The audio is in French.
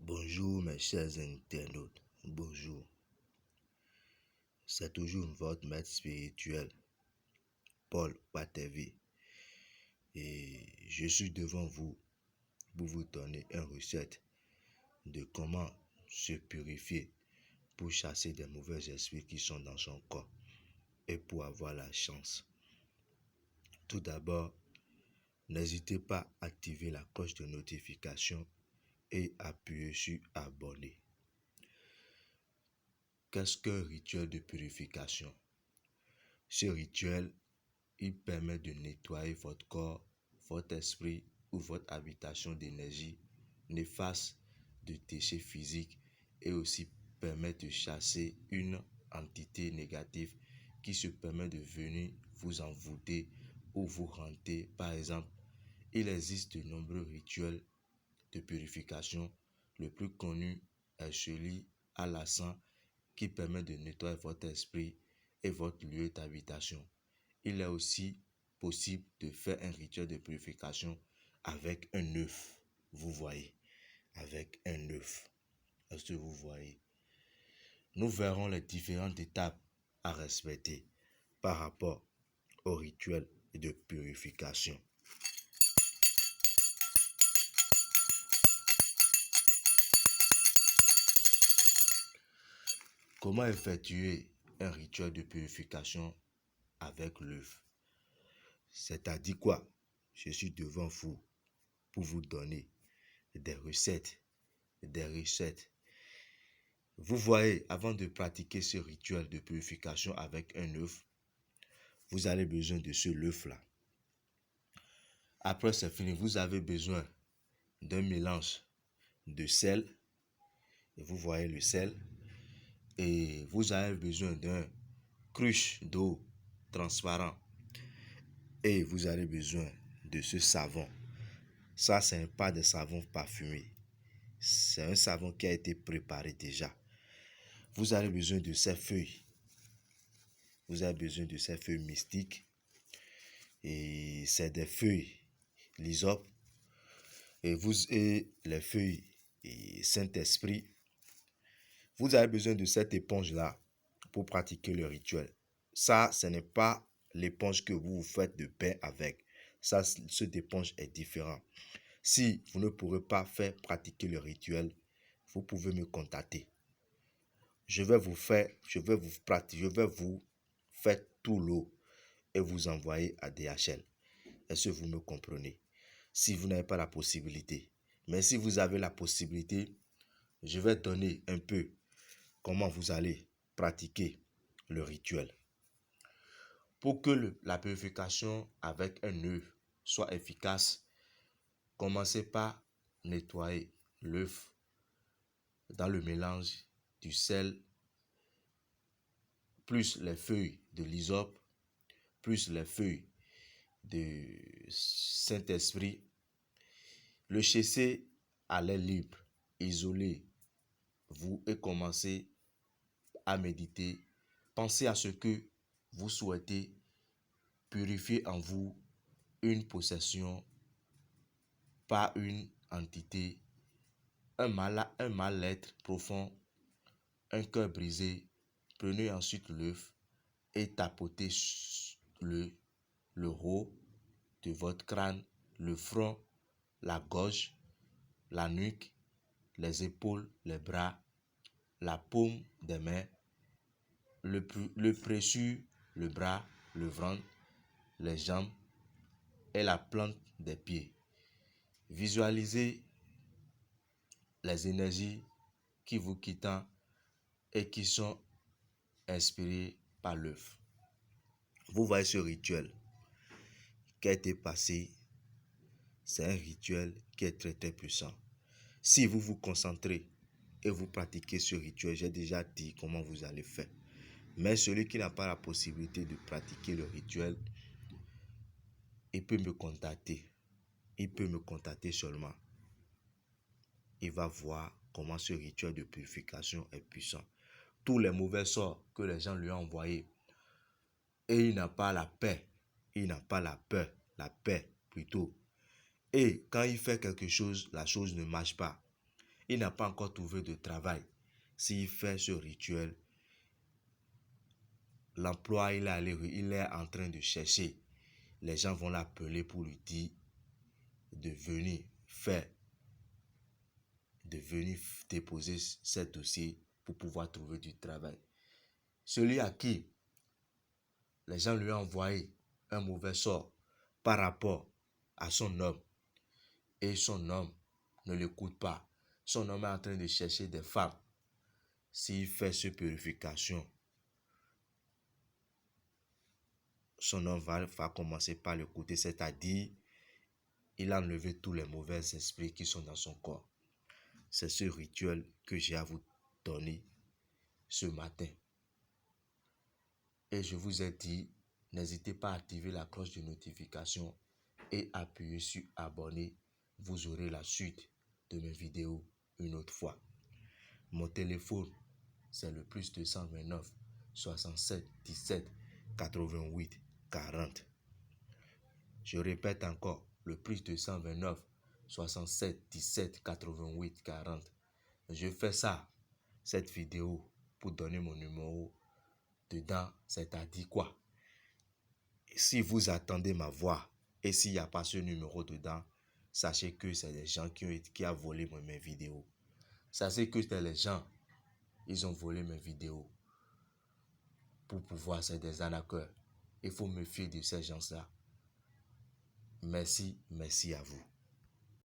Bonjour mes chers internautes, bonjour. C'est toujours votre maître spirituel, Paul Patevi. Et je suis devant vous pour vous donner une recette de comment se purifier pour chasser des mauvais esprits qui sont dans son corps et pour avoir la chance. Tout d'abord, n'hésitez pas à activer la cloche de notification et appuyer sur abonner. Qu'est-ce qu'un rituel de purification? Ce rituel, il permet de nettoyer votre corps, votre esprit ou votre habitation d'énergie néfaste, de déchets physiques et aussi permet de chasser une entité négative qui se permet de venir vous envoûter ou vous hanter. Par exemple, il existe de nombreux rituels de purification. Le plus connu est celui à l'encens qui permet de nettoyer votre esprit et votre lieu d'habitation. Il est aussi possible de faire un rituel de purification avec un œuf. Vous voyez, avec un œuf. Est-ce que vous voyez? Nous verrons les différentes étapes à respecter par rapport au rituel de purification. Comment effectuer un rituel de purification avec l'œuf? C'est-à-dire quoi? Je suis devant vous pour vous donner des recettes. Vous voyez, avant de pratiquer ce rituel de purification avec un œuf, vous avez besoin de ce œuf-là. Après c'est fini, vous avez besoin d'un mélange de sel. Et vous voyez le sel. Et vous avez besoin d'un cruche d'eau transparent. Et vous avez besoin de ce savon. Ça, c'est pas de savon parfumé. C'est un savon qui a été préparé déjà. Vous avez besoin de ces feuilles. Vous avez besoin de ces feuilles mystiques. Et c'est des feuilles l'hysope. Et les feuilles Saint-Esprit. Vous avez besoin de cette éponge-là pour pratiquer le rituel. Ça, ce n'est pas l'éponge que vous faites de bain avec. Ça, cette éponge est différent. Si vous ne pourrez pas faire pratiquer le rituel, vous pouvez me contacter. Je vais vous faire tout l'eau et vous envoyer à DHL. Est-ce que vous me comprenez? Si vous n'avez pas la possibilité. Mais si vous avez la possibilité, je vais donner un peu comment vous allez pratiquer le rituel. Pour que la purification avec un œuf soit efficace, commencez par nettoyer l'œuf dans le mélange du sel, plus les feuilles de l'hysope, plus les feuilles de Saint-Esprit. Le chasser à l'air libre, isolez-vous et commencez à méditer. Pensez à ce que vous souhaitez purifier en vous, une possession, pas une entité, un mal-être profond, un cœur brisé. Prenez ensuite l'œuf et tapotez le haut de votre crâne, le front, la gorge, la nuque, les épaules, les bras, la paume des mains, le pressure, le bras, le ventre, les jambes et la plante des pieds. Visualisez les énergies qui vous quittent et qui sont inspirées par l'œuf. Vous voyez ce rituel qui a été passé. C'est un rituel qui est très puissant. Si vous vous concentrez et vous pratiquez ce rituel, j'ai déjà dit comment vous allez faire. Mais celui qui n'a pas la possibilité de pratiquer le rituel, il peut me contacter. Il peut me contacter seulement. Il va voir comment ce rituel de purification est puissant. Tous les mauvais sorts que les gens lui ont envoyés, et il n'a pas la paix. Il n'a pas la peur, la paix plutôt. Et quand il fait quelque chose, la chose ne marche pas. il n'a pas encore trouvé de travail. S'il fait ce rituel, l'emploi, il est en train de chercher. Les gens vont l'appeler pour lui dire de venir faire, de venir déposer ce dossier pour pouvoir trouver du travail. Celui à qui les gens lui ont envoyé un mauvais sort par rapport à son homme, et son homme ne l'écoute pas. Son homme est en train de chercher des femmes. S'il fait cette purification, son homme va commencer par l'écouter, c'est-à-dire il a enlevé tous les mauvais esprits qui sont dans son corps. C'est ce rituel que j'ai à vous donner ce matin. Et je vous ai dit, n'hésitez pas à activer la cloche de notification et appuyer sur abonner. Vous aurez la suite de mes vidéos une autre fois. Mon téléphone, c'est le plus 229 67 17 88 40. Je répète encore, le plus 229 67 17 88 40. Je fais ça, cette vidéo, pour donner mon numéro dedans, c'est-à-dire quoi? Si vous attendez ma voix et s'il n'y a pas ce numéro dedans, sachez que c'est des gens qui ont volé mes vidéos. Sachez que c'est les gens, ils ont volé mes vidéos pour pouvoir, c'est des arnaqueurs. Il faut me fier de ces gens-là. Merci à vous.